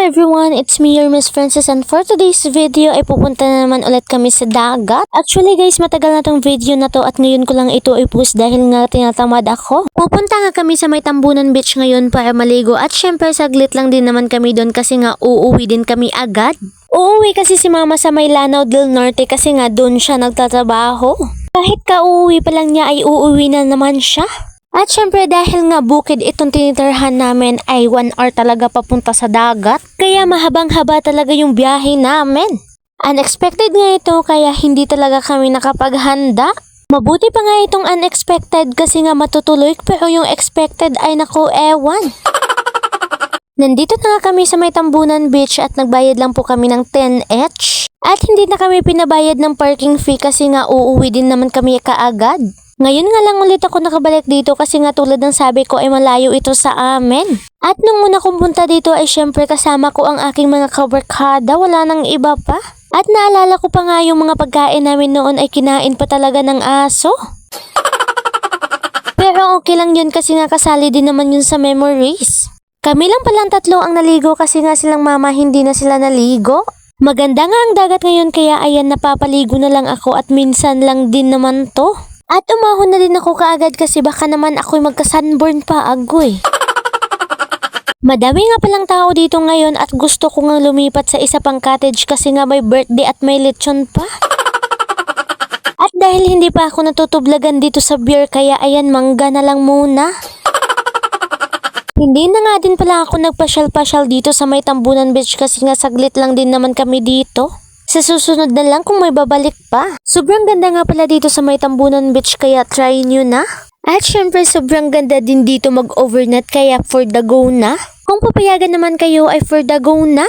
everyone, it's me, your Miss Princess, and for today's video ay pupunta na naman ulit kami sa dagat. Actually guys, matagal na tong video na to at ngayon ko lang ito i-post dahil nga tinatamad ako. Pupunta nga kami sa may Tambunan Beach ngayon para maligo at syempre saglit lang din naman kami doon kasi nga uuwi din kami agad. Uuwi kasi si mama sa may Lanao del Norte kasi nga doon siya nagtatrabaho. Kahit ka-uuwi pa lang niya ay uuwi na naman siya. At syempre dahil nga bukid itong tinitirhan namin ay 1 hour talaga papunta sa dagat. Kaya mahabang-haba talaga yung biyahe namin. Unexpected nga ito kaya hindi talaga kami nakapaghanda. Mabuti pa nga itong unexpected kasi nga matutuloy pero yung expected ay naku ewan. Nandito na nga kami sa may Tambunan Beach at nagbayad lang po kami ng 10 each. At hindi na kami pinabayad ng parking fee kasi nga uuwi din naman kami kaagad. Ngayon nga lang ulit ako nakabalik dito kasi nga tulad ng sabi ko ay malayo ito sa amin. At nung una kong punta dito ay syempre kasama ko ang aking mga kabarkada, wala nang iba pa. At naalala ko pa nga yung mga pagkain namin noon ay kinain pa talaga ng aso. Pero okay lang yun kasi nga kasali din naman yun sa memories. Kami lang palang tatlo ang naligo kasi nga silang mama hindi na sila naligo. Maganda nga ang dagat ngayon kaya ayan napapaligo na lang ako at minsan lang din naman to. At umahon na din ako kaagad kasi baka naman ako'y magka-sunburn pa agoy. Madami nga palang tao dito ngayon at gusto ko nga lumipat sa isa pang cottage kasi nga may birthday at may lechon pa. At dahil hindi pa ako natutublagan dito sa beer kaya ayan mangga na lang muna. Hindi na nga din pala ako nagpasyal-pasyal dito sa may Tambunan Beach kasi nga saglit lang din naman kami dito. Sa susunod na lang kung may babalik pa. Sobrang ganda nga pala dito sa may Tambunan Beach kaya try nyo na. At syempre sobrang ganda din dito mag-overnight kaya for the go na. Kung papayagan naman kayo ay for the go na.